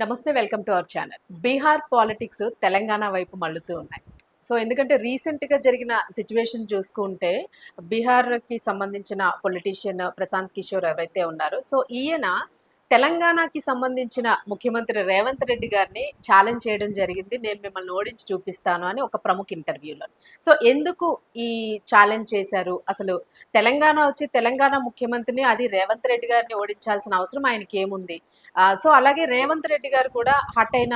నమస్తే. Welcome to our channel. Bihar politics Telangana వైపు మళ్ళుతూ ఉన్నాయి. సో, ఎందుకంటే రీసెంట్‌గా జరిగిన సిట్యుయేషన్ చూసుకుంటే బీహార్‌కి సంబంధించిన పొలిటీషియన్ ప్రశాంత్ కిషోర్ ఎవరైతే ఉన్నారో, సో, ఈయన తెలంగాణకి సంబంధించిన ముఖ్యమంత్రి రేవంత్ రెడ్డి గారిని ఛాలెంజ్ చేయడం జరిగింది. నేను మిమ్మల్ని ఓడించి చూపిస్తాను అని ఒక ప్రముఖ ఇంటర్వ్యూలో. సో, ఎందుకు ఈ ఛాలెంజ్ చేశారు? అసలు తెలంగాణ వచ్చి తెలంగాణ ముఖ్యమంత్రిని అది రేవంత్ రెడ్డి గారిని ఓడించాల్సిన అవసరం ఆయనకేముంది? సో, అలాగే రేవంత్ రెడ్డి గారు కూడా హర్ట్ అయిన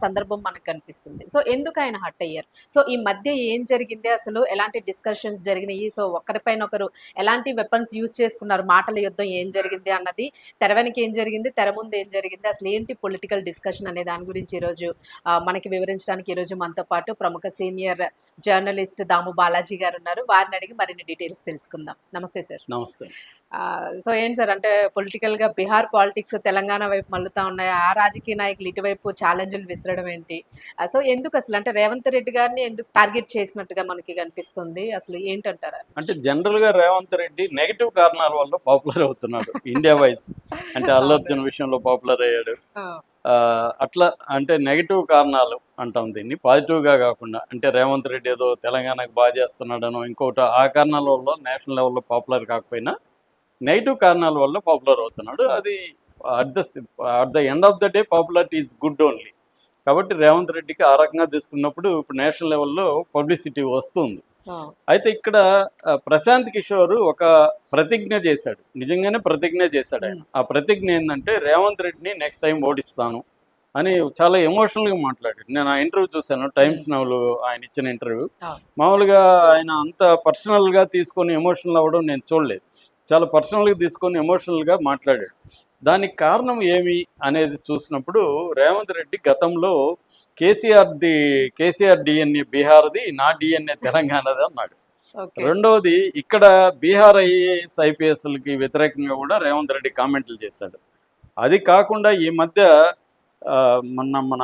సందర్భం మనకు కనిపిస్తుంది. సో, ఎందుకు ఆయన హర్ట్ అయ్యారు? సో, ఈ మధ్య ఏం జరిగింది? అసలు ఎలాంటి డిస్కషన్స్ జరిగినాయి? సో, ఒకరిపైన ఒకరు ఎలాంటి వెపన్స్ యూజ్ చేసుకున్నారు? మాటల యుద్ధం ఏం జరిగింది అన్నది, తెర వెనక ఏం జరిగింది? తెర ముందు ఏం జరిగింది? అసలు ఏంటి పొలిటికల్ డిస్కషన్ అనే దాని గురించి ఈరోజు మనకి వివరించడానికి ఈరోజు మనతో పాటు ప్రముఖ సీనియర్ జర్నలిస్ట్ దాము బాలాజీ గారు ఉన్నారు. వారిని అడిగి మరిన్ని డీటెయిల్స్ తెలుసుకుందాం. నమస్తే సార్. నమస్తే. సో, ఏంటి సార్, అంటే పొలిటికల్‌గా బీహార్ పాలిటిక్స్ తెలంగాణ వైపు మళ్ళుతా ఉన్నాయి. ఆ రాజకీయ నాయకులు ఇటువైపు ఛాలెంజ్‌లు విసరడం ఏంటి? సో, ఎందుకు అసలు, అంటే రేవంత్ రెడ్డి గారిని ఎందుకు టార్గెట్ చేసినట్టుగా మనకి కనిపిస్తుంది? అసలు ఏంటంటారు? అంటే జనరల్‌గా రేవంత్ రెడ్డి నెగెటివ్ కారణాల వల్ల పాపులర్ అవుతున్నాడు ఇండియా వైస్. అంటే అల్లు అర్జున్ విషయంలో పాపులర్ అయ్యాడు. అట్లా అంటే నెగెటివ్ కారణాలు అంటాం దీన్ని, పాజిటివ్‌గా కాకుండా. అంటే రేవంత్ రెడ్డి ఏదో తెలంగాణకు బాగా చేస్తున్నాడనో ఇంకోటి ఆ కారణాల వల్ల నేషనల్ లెవెల్లో పాపులర్ కాకపోయినా నెగిటివ్ కారణాల వల్ల పాపులర్ అవుతున్నాడు. అది at the end of the day popularity is good only. కాబట్టి రేవంత్ రెడ్డికి ఆ రకంగా తీసుకున్నప్పుడు ఇప్పుడు నేషనల్ లెవెల్లో పబ్లిసిటీ వస్తుంది. అయితే ఇక్కడ ప్రశాంత్ కిషోర్ ఒక ప్రతిజ్ఞ చేశాడు, నిజంగానే ప్రతిజ్ఞ చేశాడు ఆయన. ఆ ప్రతిజ్ఞ ఏంటంటే రేవంత్ రెడ్డిని నెక్స్ట్ టైం ఓడిస్తాను అని చాలా ఎమోషనల్గా మాట్లాడాడు. నేను ఆ ఇంటర్వ్యూ చూశాను, టైమ్స్ నౌలో ఆయన ఇచ్చిన ఇంటర్వ్యూ. మామూలుగా ఆయన అంత పర్సనల్గా తీసుకొని ఎమోషనల్ అవ్వడం నేను చూడలేదు. చాలా పర్సనల్గా తీసుకొని ఎమోషనల్గా మాట్లాడాడు. దానికి కారణం ఏమి అనేది చూసినప్పుడు రేవంత్ రెడ్డి గతంలో కేసీఆర్ డిఎన్ఏ బీహార్ది, నా డిఎన్ఏ తెలంగాణది అన్నాడు. రెండవది, ఇక్కడ బీహార్ ఐఏఎస్ ఐపీఎస్లకి వ్యతిరేకంగా కూడా రేవంత్ రెడ్డి కామెంట్లు చేశాడు. అది కాకుండా ఈ మధ్య మన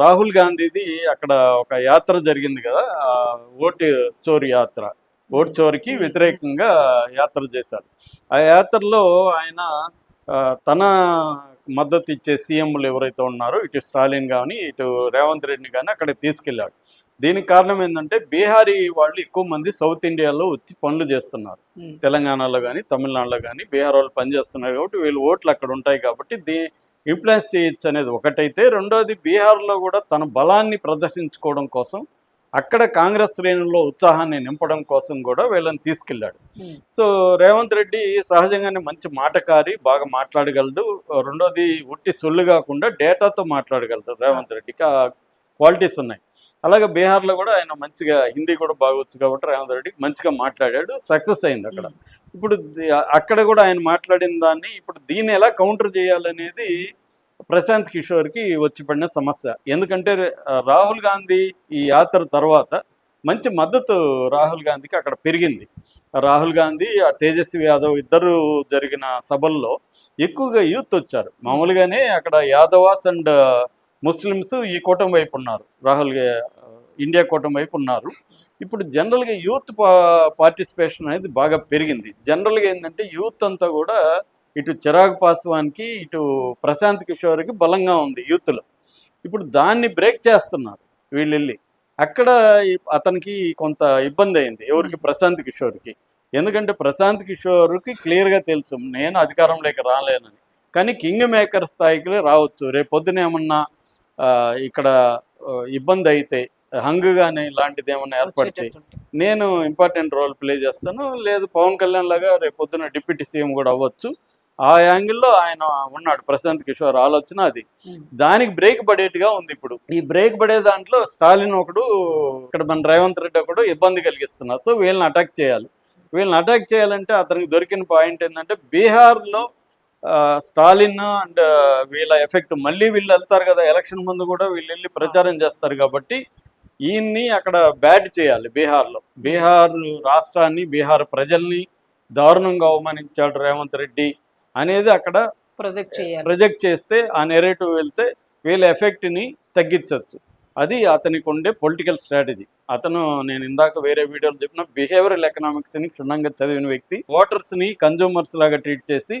రాహుల్ గాంధీది అక్కడ ఒక యాత్ర జరిగింది కదా, ఓటు చోరీ యాత్ర. ఓటు చోరీకి వ్యతిరేకంగా యాత్ర చేశారు. ఆ యాత్రలో ఆయన తన మద్దతు ఇచ్చే సీఎంలు ఎవరైతే ఉన్నారో, ఇటు స్టాలిన్ కానీ ఇటు రేవంత్ రెడ్డిని కానీ అక్కడికి తీసుకెళ్ళాడు. దీనికి కారణం ఏంటంటే బీహారీ వాళ్ళు ఎక్కువ మంది సౌత్ ఇండియాలో వచ్చి పనులు చేస్తున్నారు. తెలంగాణలో కానీ తమిళనాడులో కానీ బీహార్ వాళ్ళు పనిచేస్తున్నారు కాబట్టి వీళ్ళు ఓట్లు అక్కడ ఉంటాయి కాబట్టి ఇన్ఫ్లుయెన్స్ చేయొచ్చు అనేది ఒకటైతే, రెండోది బీహార్లో కూడా తన బలాన్ని ప్రదర్శించుకోవడం కోసం అక్కడ కాంగ్రెస్ శ్రేణుల్లో ఉత్సాహాన్ని నింపడం కోసం కూడా వీళ్ళని తీసుకెళ్ళాడు. సో రేవంత్ రెడ్డి సహజంగానే మంచి మాటకారి, బాగా మాట్లాడగలడు. రెండోది ఉట్టి సొల్లు కాకుండా డేటాతో మాట్లాడగలడు. రేవంత్ రెడ్డికి ఆ క్వాలిటీస్ ఉన్నాయి. అలాగే బీహార్లో కూడా ఆయన మంచిగా హిందీ కూడా బాగొచ్చు కాబట్టి రేవంత్ రెడ్డి మంచిగా మాట్లాడాడు, సక్సెస్ అయింది అక్కడ. ఇప్పుడు అక్కడ కూడా ఆయన మాట్లాడిన దాన్ని ఇప్పుడు దీన్ని ఎలా కౌంటర్ చేయాలనేది ప్రశాంత్ కిషోర్కి వచ్చి పడిన సమస్య. ఎందుకంటే రాహుల్ గాంధీ ఈ యాత్ర తర్వాత మంచి మద్దతు రాహుల్ గాంధీకి అక్కడ పెరిగింది. రాహుల్ గాంధీ, తేజస్వి యాదవ్ ఇద్దరు జరిగిన సభల్లో ఎక్కువగా యూత్ వచ్చారు. మామూలుగానే అక్కడ యాదవాస్ అండ్ ముస్లిమ్స్ ఈ కూటమి వైపు ఉన్నారు, ఇండియా కూటమి వైపు ఉన్నారు. ఇప్పుడు జనరల్గా యూత్ పార్టిసిపేషన్ అనేది బాగా పెరిగింది. జనరల్గా ఏంటంటే యూత్ అంతా కూడా ఇటు చిరాగ్ పాస్వాన్కి ఇటు ప్రశాంత్ కిషోర్కి బలంగా ఉంది యూత్లో. ఇప్పుడు దాన్ని బ్రేక్ చేస్తున్నారు వీళ్ళు వెళ్ళి. అక్కడ అతనికి కొంత ఇబ్బంది అయింది, ఎవరికి? ప్రశాంత్ కిషోర్కి. ఎందుకంటే ప్రశాంత్ కిషోర్కి క్లియర్గా తెలుసు నేను అధికారంలోకి రాలేనని, కానీ కింగ్ మేకర్ స్థాయికి రావచ్చు. రేపు పొద్దున ఏమన్నా ఇక్కడ ఇబ్బంది అయితే, హంగ్ కానీ ఇలాంటిది ఏమన్నా ఏర్పడితే నేను ఇంపార్టెంట్ రోల్ ప్లే చేస్తాను, లేదు పవన్ కళ్యాణ్ లాగా రేపు పొద్దున డిప్యూటీ సీఎం కూడా అవ్వచ్చు. ఆ యాంగిల్లో ఆయన ఉన్నాడు ప్రశాంత్ కిషోర్ ఆలోచన అది. దానికి బ్రేక్ పడేట్టుగా ఉంది. ఇప్పుడు ఈ బ్రేక్ పడే దాంట్లో స్టాలిన్ ఒకడు, ఇక్కడ మన రేవంత్ రెడ్డి ఒకడు ఇబ్బంది కలిగిస్తున్నారు. సో వీళ్ళని అటాక్ చేయాలి. వీళ్ళని అటాక్ చేయాలంటే అతనికి దొరికిన పాయింట్ ఏంటంటే బీహార్లో స్టాలిన్ అండ్ వీళ్ళ ఎఫెక్ట్ మళ్ళీ వీళ్ళు వెళ్తారు కదా, ఎలక్షన్ ముందు కూడా వీళ్ళు వెళ్ళి ప్రచారం చేస్తారు కాబట్టి ఈయన్ని అక్కడ బ్యాడ్ చేయాలి. బీహార్ రాష్ట్రాన్ని, బీహార్ ప్రజల్ని దారుణంగా అవమానించాడు రేవంత్ రెడ్డి అనేది అక్కడ ప్రొజెక్ట్ చేస్తే, ఆ నెరేటివ్ వెళ్తే వీళ్ళ ఎఫెక్ట్ని తగ్గించవచ్చు. అది అతనికి ఉండే పొలిటికల్ స్ట్రాటజీ. అతను, నేను ఇందాక వేరే వీడియోలో చెప్పిన బిహేవియరల్ ఎకనామిక్స్ని క్షుణ్ణంగా చదివిన వ్యక్తి. ఓటర్స్ని కన్జ్యూమర్స్ లాగా ట్రీట్ చేసి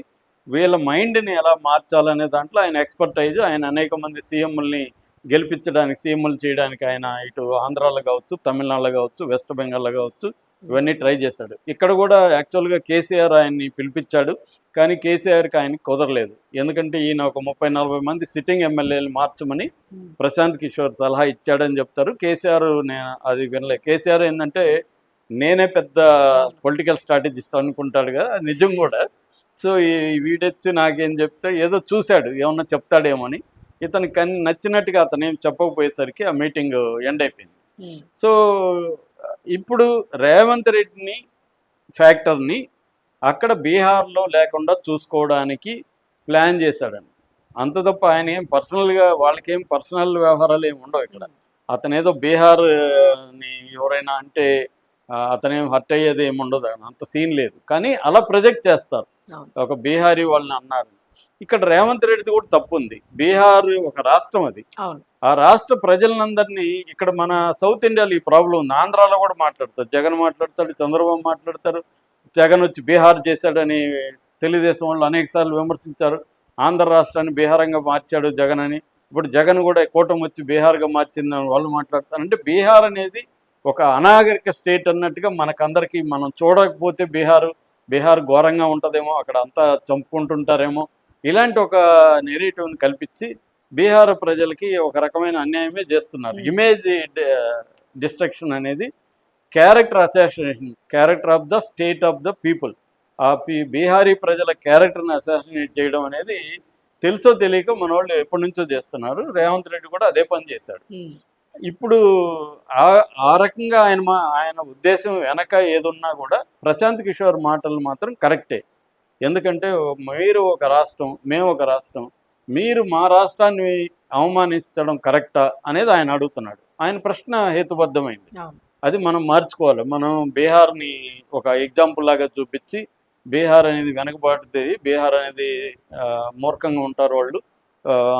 వీళ్ళ మైండ్ని ఎలా మార్చాలనే దాంట్లో ఆయన ఎక్స్పర్టైజ్. ఆయన అనేక మంది సీఎంలని గెలిపించడానికి, సీఎంలు చేయడానికి ఆయన ఇటు ఆంధ్రాలో కావచ్చు, తమిళనాడులో కావచ్చు, వెస్ట్ బెంగాల్లో కావచ్చు, ఇవన్నీ ట్రై చేశాడు. ఇక్కడ కూడా యాక్చువల్గా కేసీఆర్ ఆయన్ని పిలిపించాడు, కానీ కేసీఆర్కి ఆయనకి కుదరలేదు. ఎందుకంటే ఈయన ఒక 30-40 మంది సిట్టింగ్ ఎమ్మెల్యేలు మార్చమని ప్రశాంత్ కిషోర్ సలహా ఇచ్చాడని చెప్తారు. కేసీఆర్ అది వినలే. కేసీఆర్ ఏంటంటే నేనే పెద్ద పొలిటికల్ స్ట్రాటజిస్ట్ అనుకుంటాడు కదా, అది నిజం కూడా. సో ఈ వీడొచ్చి నాకేం చెప్తాడు, ఏదో చూశాడు ఏమన్నా చెప్తాడేమో అని. ఇతనికి నచ్చినట్టుగా అతను ఏం చెప్పకపోయేసరికి ఆ మీటింగ్ ఎండ్ అయిపోయింది. సో ఇప్పుడు రేవంత్ రెడ్డిని ఫ్యాక్టర్ని అక్కడ బీహార్లో లేకుండా చూసుకోవడానికి ప్లాన్ చేశాడండి. అంత తప్ప ఆయన ఏం పర్సనల్గా, వాళ్ళకేం పర్సనల్ వ్యవహారాలు ఏమి ఉండవు ఇక్కడ. అతనేదో బీహార్ని ఎవరైనా అంటే అతనేం హర్ట్ అయ్యేది ఏమి ఉండదు, అంత సీన్ లేదు. కానీ అలా ప్రొజెక్ట్ చేస్తారు, ఒక బీహారీ వాళ్ళని అన్నారు. ఇక్కడ రేవంత్ రెడ్డిది కూడా తప్పు ఉంది. బీహార్ ఒక రాష్ట్రం, అది ఆ రాష్ట్ర ప్రజలందరినీ, ఇక్కడ మన సౌత్ ఇండియాలో ఈ ప్రాబ్లం ఉంది. ఆంధ్రాలో కూడా మాట్లాడతారు, జగన్ మాట్లాడతాడు, చంద్రబాబు మాట్లాడతారు. జగన్ వచ్చి బీహార్ చేశాడని తెలుగుదేశం వాళ్ళు అనేక సార్లు విమర్శించారు. ఆంధ్ర రాష్ట్రాన్ని బీహారంగా మార్చాడు జగన్ అని. ఇప్పుడు జగన్ కూడా కూటమి వచ్చి బీహార్గా మార్చిందని వాళ్ళు మాట్లాడతారు. అంటే బీహార్ అనేది ఒక అనాగరిక స్టేట్ అన్నట్టుగా మనకందరికీ, మనం చూడకపోతే బీహార్ ఘోరంగా ఉంటుందేమో, అక్కడ అంతా చంపుకుంటుంటారేమో, ఇలాంటి ఒక నెరేటివ్ని కల్పించి బీహార్ ప్రజలకి ఒక రకమైన అన్యాయమే చేస్తున్నారు. ఇమేజ్ డిస్ట్రక్షన్ అనేది character assassination, character of the state of the people. ఆ బీహారీ ప్రజల క్యారెక్టర్ని అసాసినేట్ చేయడం అనేది తెలుసో తెలియక మన వాళ్ళు ఎప్పటి నుంచో చేస్తున్నారు. రేవంత్ రెడ్డి కూడా అదే పని చేశాడు. ఇప్పుడు ఆ రకంగా ఆయన ఉద్దేశం వెనక ఏదున్నా కూడా ప్రశాంత్ కిషోర్ మాటలు మాత్రం కరెక్టే. ఎందుకంటే మీరు ఒక రాష్ట్రం, మేము ఒక రాష్ట్రం, మీరు మా రాష్ట్రాన్ని అవమానించడం కరెక్టా అనేది ఆయన అడుగుతున్నాడు. ఆయన ప్రశ్న హేతుబద్ధమైంది, అది మనం మార్చుకోవాలి. మనం బీహార్ని ఒక ఎగ్జాంపుల్ లాగా చూపించి, బీహార్ అనేది వెనకబాటుది, బీహార్ అనేది మూర్ఖంగా ఉంటారు వాళ్ళు,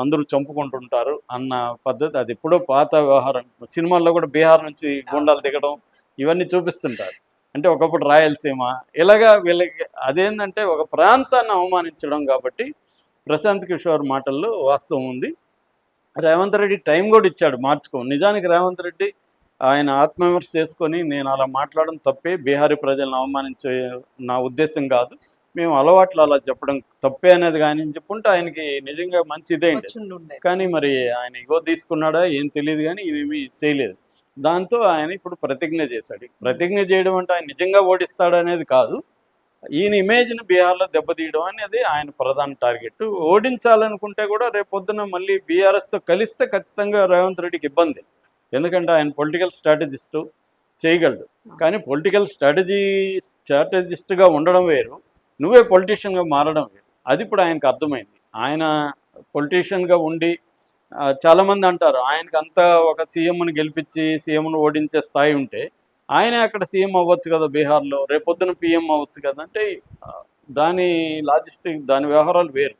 అందరూ చంపుకుంటుంటారు అన్న పద్ధతి అది ఎప్పుడో పాత వ్యవహారం. సినిమాల్లో కూడా బీహార్ నుంచి గుండాలు దిగడం ఇవన్నీ చూపిస్తుంటారు. అంటే ఒకప్పుడు రాయలసీమ ఇలాగా వీళ్ళకి అదేంటంటే ఒక ప్రాంతాన్ని అవమానించడం. కాబట్టి ప్రశాంత్ కిషోర్ మాటల్లో వాస్తవం ఉంది. రేవంత్ రెడ్డి టైం కూడా ఇచ్చాడు మార్చుకో. నిజానికి రేవంత్ రెడ్డి ఆయన ఆత్మవిమర్శ చేసుకొని, నేను అలా మాట్లాడడం తప్పే, బీహారీ ప్రజలను అవమానించే నా ఉద్దేశం కాదు, మేము అలవాట్లు అలా చెప్పడం తప్పే అనేది కానీ చెప్పుంటే ఆయనకి నిజంగా మంచి ఇదేంటి. కానీ మరి ఆయన ఇగో తీసుకున్నాడా ఏం తెలియదు, కానీ ఈయనేమీ చేయలేదు. దాంతో ఆయన ఇప్పుడు ప్రతిజ్ఞ చేశాడు. ప్రతిజ్ఞ చేయడం అంటే ఆయన నిజంగా ఓడిస్తాడు అనేది కాదు, ఈయన ఇమేజ్ని బీహార్లో దెబ్బతీయడం అనేది ఆయన ప్రధాన టార్గెట్. ఓడించాలనుకుంటే కూడా రేపొద్దున మళ్ళీ బీఆర్ఎస్తో కలిస్తే ఖచ్చితంగా రేవంత్ రెడ్డికి ఇబ్బంది. ఎందుకంటే ఆయన పొలిటికల్ స్ట్రాటజిస్టు, చేయగలడు. కానీ పొలిటికల్ స్ట్రాటజిస్ట్గా ఉండడం వేరు, నువ్వే పొలిటీషియన్గా మారడం వేరు. అది ఇప్పుడు ఆయనకు అర్థమైంది. ఆయన పొలిటీషియన్గా ఉండి చాలామంది అంటారు ఆయనకు అంతా ఒక సీఎంని గెలిపించి సీఎంను ఓడించే స్థాయి ఉంటే ఆయనే అక్కడ సీఎం అవ్వచ్చు కదా బీహార్లో, రేపొద్దున పీఎం అవ్వచ్చు కదా. అంటే దాని లాజిస్టిక్, దాని వ్యవహారాలు వేరు.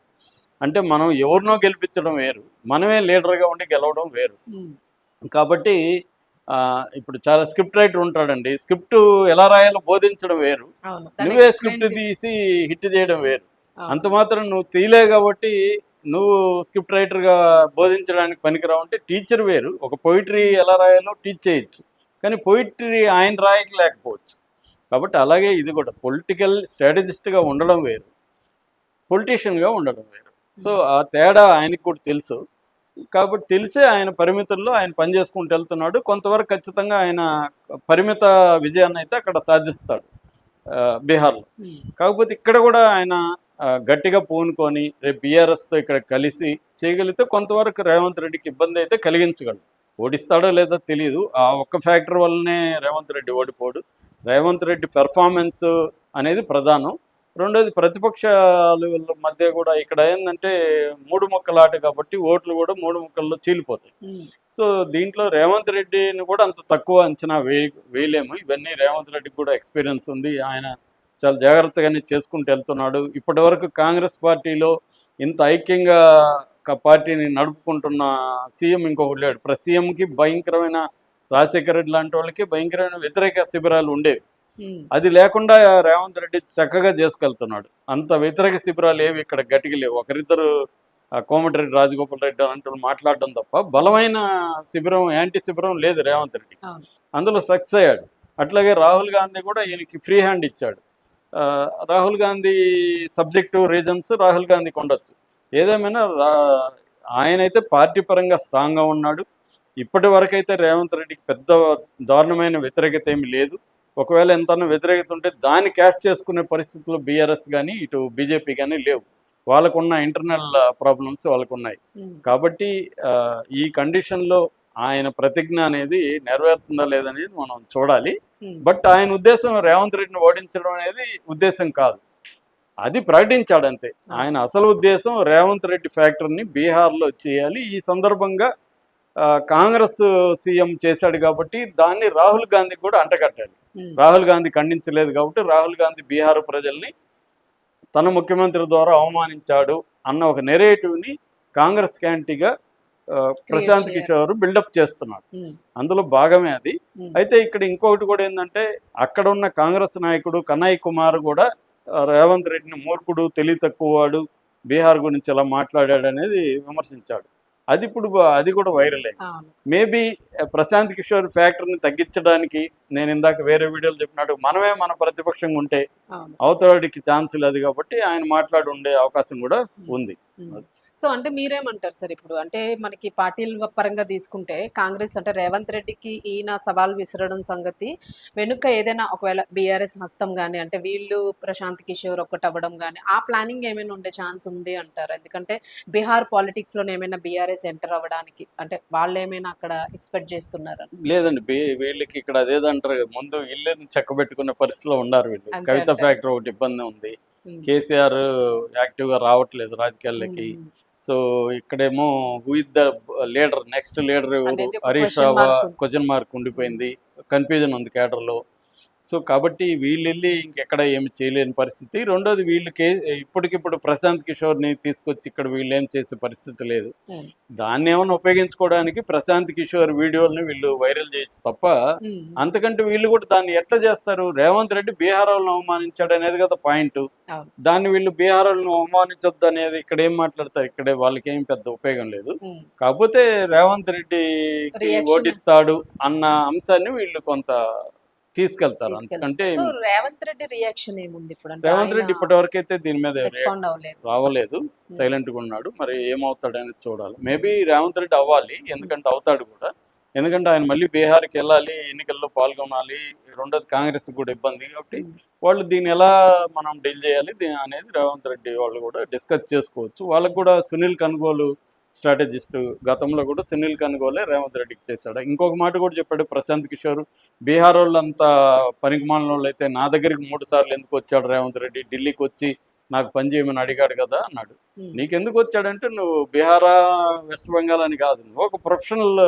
అంటే మనం ఎవరినో గెలిపించడం వేరు, మనమే లీడర్గా ఉండి గెలవడం వేరు. కాబట్టి ఇప్పుడు చాలా స్క్రిప్ట్ రైటర్ ఉంటాడండి, స్క్రిప్ట్ ఎలా రాయాలో బోధించడం వేరు, నువ్వే స్క్రిప్ట్ తీసి హిట్ చేయడం వేరు. అంత మాత్రం నువ్వు తీయలే కాబట్టి నువ్వు స్క్రిప్ట్ రైటర్గా బోధించడానికి పనికిరావు. అంటే టీచర్ వేరు, ఒక పొయిటరీ ఎలా రాయాలో టీచ్ చేయొచ్చు, కానీ పొయిటరీ ఆయన రాయలేకపోవచ్చు. కాబట్టి అలాగే ఇది కూడా పొలిటికల్ స్ట్రాటజిస్ట్గా ఉండడం వేరు, పొలిటీషియన్గా ఉండడం వేరు. సో ఆ తేడా ఆయనకు కూడా తెలుసు. కాబట్టి తెలిసే ఆయన పరిమితుల్లో ఆయన పనిచేసుకుంటూ వెళ్తున్నాడు. కొంతవరకు ఖచ్చితంగా ఆయన పరిమిత విజయాన్ని అయితే అక్కడ సాధిస్తాడు బీహార్లో. కాకపోతే ఇక్కడ కూడా ఆయన గట్టిగా పూనుకొని రేపు బీఆర్ఎస్తో ఇక్కడ కలిసి చేయగలిగితే కొంతవరకు రేవంత్ రెడ్డికి ఇబ్బంది అయితే కలిగించగలడు. ఓడిస్తాడో లేదో తెలియదు, ఆ ఒక్క ఫ్యాక్టర్ వల్లనే రేవంత్ రెడ్డి ఓడిపోడు. రేవంత్ రెడ్డి పెర్ఫార్మెన్స్ అనేది ప్రధానం. రెండోది ప్రతిపక్షాల మధ్య కూడా ఇక్కడ ఏంటంటే 3 ముక్కల ఆట కాబట్టి ఓట్లు కూడా 3 ముక్కల్లో చీలిపోతాయి. సో దీంట్లో రేవంత్ రెడ్డిని కూడా అంత తక్కువ అంచనా వేయలేము. ఇవన్నీ రేవంత్ రెడ్డికి కూడా ఎక్స్పీరియన్స్ ఉంది, ఆయన చాలా జాగ్రత్తగానే చేసుకుంటూ వెళ్తున్నాడు. ఇప్పటి వరకు కాంగ్రెస్ పార్టీలో ఇంత ఐక్యంగా పార్టీని నడుపుకుంటున్న సీఎం ఇంకొకటి లేడు. ప్రతి సీఎంకి భయంకరమైన, రాజశేఖర రెడ్డి లాంటి వాళ్ళకి భయంకరమైన వ్యతిరేక శిబిరాలు ఉండేవి. అది లేకుండా రేవంత్ రెడ్డి చక్కగా చేసుకెళ్తున్నాడు. అంత వ్యతిరేక శిబిరాలు ఏవి ఇక్కడ గట్టిగా లేవు. ఒకరిద్దరు కోమటిరెడ్డి రాజగోపాల్ రెడ్డి అంటూ మాట్లాడడం తప్ప బలమైన శిబిరం, యాంటీ శిబిరం లేదు రేవంత్ రెడ్డి. అందులో సక్సెస్ అయ్యాడు. అట్లాగే రాహుల్ గాంధీ కూడా ఈయనకి ఫ్రీ హ్యాండ్ ఇచ్చాడు. రాహుల్ గాంధీ సబ్జెక్టివ్ రీజన్స్ రాహుల్ గాంధీకి ఉండొచ్చు. ఏదేమైనా ఆయనైతే పార్టీ పరంగా స్ట్రాంగ్గా ఉన్నాడు. ఇప్పటి వరకైతే రేవంత్ రెడ్డికి పెద్ద దారుణమైన వ్యతిరేకత ఏమి లేదు. ఒకవేళ ఎంతన్నా వ్యతిరేకత ఉంటే దాన్ని క్యాష్ చేసుకునే పరిస్థితుల్లో బీఆర్ఎస్ కానీ ఇటు బీజేపీ కానీ లేవు. వాళ్ళకున్న ఇంటర్నల్ ప్రాబ్లమ్స్ వాళ్ళకు ఉన్నాయి. కాబట్టి ఈ కండిషన్లో ఆయన ప్రతిజ్ఞ అనేది నెరవేరుతుందా లేదనేది మనం చూడాలి. బట్ ఆయన ఉద్దేశం రేవంత్ రెడ్డిని ఓడించడం అనేది ఉద్దేశం కాదు, అది ప్రకటించాడు అంతే. ఆయన అసలు ఉద్దేశం రేవంత్ రెడ్డి ఫ్యాక్టరీని బీహార్లో చేయాలి. ఈ సందర్భంగా కాంగ్రెస్ సీఎం చేశాడు కాబట్టి దాన్ని రాహుల్ గాంధీ కూడా అంటగట్టాలి. రాహుల్ గాంధీ ఖండించలేదు కాబట్టి రాహుల్ గాంధీ బీహార్ ప్రజల్ని తన ముఖ్యమంత్రి ద్వారా అవమానించాడు అన్న ఒక నెరేటివ్ని కాంగ్రెస్ క్యాంటీగా ప్రశాంత్ కిషోర్ బిల్డప్ చేస్తున్నాడు. అందులో భాగమే అది. అయితే ఇక్కడ ఇంకొకటి కూడా ఏంటంటే అక్కడ ఉన్న కాంగ్రెస్ నాయకుడు కనయ్ కుమార్ కూడా రేవంత్ రెడ్డిని మూర్ఖుడు, తెలివి తక్కువవాడు, బీహార్ గురించి ఎలా మాట్లాడాడు అనేది విమర్శించాడు. అది కూడా వైరల్ అయింది. మేబీ ప్రశాంత్ కిషోర్ ఫ్యాక్టర్ని తగ్గించడానికి నేను ఇందాక వేరే వీడియోలు చెప్పినట్టు మనమే మన ప్రతిపక్షంగా ఉంటే అవతలడికి ఛాన్స్ లేదు కాబట్టి ఆయన మాట్లాడి ఉండే అవకాశం కూడా ఉంది. సో అంటే మీరేమంటారు సార్? ఇప్పుడు అంటే మనకి పార్టీల పరంగా తీసుకుంటే కాంగ్రెస్ అంటే రేవంత్ రెడ్డికి ఈయన సవాల్ విసరడం సంగతి వెనుక ఏదైనా ఒకవేళ బీఆర్ఎస్ హస్తం కానీ అంటే వీళ్ళు ప్రశాంత్ కిషోర్ ఒక్కటి అవ్వడం కానీ ఆ ప్లానింగ్ ఏమైనా ఉండే ఛాన్స్ ఉంది అంటారు? ఎందుకంటే బీహార్ పాలిటిక్స్ లోనే ఏమైనా బీఆర్ఎస్ ఎంటర్ అవ్వడానికి అంటే వాళ్ళు ఏమైనా అక్కడ ఎక్స్పెక్ట్ చేస్తున్నారు? లేదండి, వీళ్ళకి ఇక్కడ అదేదంటారు, ముందు ఇల్లుని చెక్కబెట్టుకునే పరిస్థితిలో ఉన్నారు వీళ్ళు. కవిత ఫ్యాక్టరీ ఒకటి ఇబ్బంది ఉంది. కేసీఆర్ యాక్టివ్గా రావట్లేదు రాజకీయాలకి. సో ఇక్కడేమో who is the leader, next leader ఎవరు, హరీష్ రావు క్వశ్చన్ మార్క్ ఉండిపోయింది, కన్ఫ్యూజన్ ఉంది కేడర్లో. సో కాబట్టి వీళ్ళు వెళ్ళి ఇంకెక్కడ ఏమి చేయలేని పరిస్థితి. రెండోది వీళ్ళకి ఇప్పటికిప్పుడు ప్రశాంత్ కిషోర్ని తీసుకొచ్చి ఇక్కడ వీళ్ళు ఏం చేసే పరిస్థితి లేదు. దాన్ని ఏమైనా ఉపయోగించుకోవడానికి ప్రశాంత్ కిషోర్ వీడియోల్ని వీళ్ళు వైరల్ చేయొచ్చు తప్ప అంతకంటే వీళ్ళు కూడా దాన్ని ఎట్లా చేస్తారు? రేవంత్ రెడ్డి బీహార్ వాళ్ళని అవమానించాడు అనేది కదా పాయింట్. దాన్ని వీళ్ళు బీహార్ వాళ్ళని అవమానించొద్దు అనేది ఇక్కడ ఏం మాట్లాడతారు? ఇక్కడే వాళ్ళకి ఏం పెద్ద ఉపయోగం లేదు. కాకపోతే రేవంత్ రెడ్డికి ఓడిస్తాడు అన్న అంశాన్ని వీళ్ళు కొంత తీసుకెళ్తారు. అందుకంటే రేవంత్ రెడ్డి రియాక్షన్ ఏముంది ఇప్పుడు? రేవంత్ రెడ్డి ఇప్పటి వరకు అయితే దీని మీద రావలేదు, సైలెంట్ గా ఉన్నాడు. మరి ఏమవుతాడు అనేది చూడాలి. మేబీ రేవంత్ రెడ్డి అవ్వాలి, ఎందుకంటే అవుతాడు కూడా. ఎందుకంటే ఆయన మళ్ళీ బీహార్కి వెళ్ళాలి, ఎన్నికల్లో పాల్గొనాలి. రెండోది కాంగ్రెస్ కూడా ఇబ్బంది కాబట్టి వాళ్ళు దీన్ని ఎలా మనం డీల్ చేయాలి అనేది రేవంత్ రెడ్డి వాళ్ళు కూడా డిస్కస్ చేసుకోవచ్చు. వాళ్ళకు కూడా సునీల్ కనుగోలు స్ట్రాటజిస్ట్, గతంలో కూడా సునీల్ కనుగోలే రేవంత్ రెడ్డికి చేశాడు. ఇంకొక మాట కూడా చెప్పాడు ప్రశాంత్ కిషోర్, బీహార్ వాళ్ళు అంతా పనికిమాలిన వాళ్ళు అయితే నా దగ్గరికి 3 సార్లు ఎందుకు వచ్చాడు రేవంత్ రెడ్డి, ఢిల్లీకి వచ్చి నాకు పని చేయమని అడిగాడు కదా అన్నాడు. నీకెందుకు వచ్చాడంటే నువ్వు బీహారా వెస్ట్ బెంగాల్ అని కాదు, నువ్వు ఒక ప్రొఫెషనల్,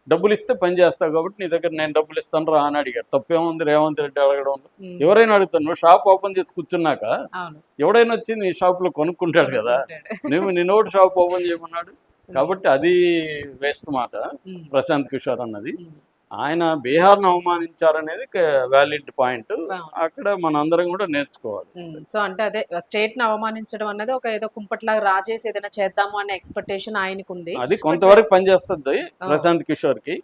డబ్బులు ఇస్తే పని చేస్తావు కాబట్టి నీ దగ్గర నేను డబ్బులు ఇస్తాను రా అని అడిగాడు. తప్పేముంది రేవంత్ రెడ్డి అడగడం? ఎవరైనా అడుగుతాను, నువ్వు షాప్ ఓపెన్ చేసి కూర్చున్నాక ఎవడైనా వచ్చి నీ షాప్ లో కొనుక్కుంటాడు కదా, నిన్నోటి షాప్ ఓపెన్ చేయమన్నాడు. కాబట్టి అది వేస్ట్ మాట ప్రశాంత్ కిషోర్ అన్నది. ఆయన బీహార్ను అవమానించారనేది వ్యాలిడ్ పాయింట్. అక్కడ మన అందరం కూడా నేర్చుకోవాలి. సో అంటే అదే స్టేట్ ని అవమానించడం అనేది ఒక ఏదో కుంపట్లాగా రాజేసి ఏదైనా చేద్దాము అనే ఎక్స్పెక్టేషన్ ఆయనకు ఉంది. అది కొంతవరకు పనిచేస్తుంది ప్రశాంత్ కిషోర్ కి.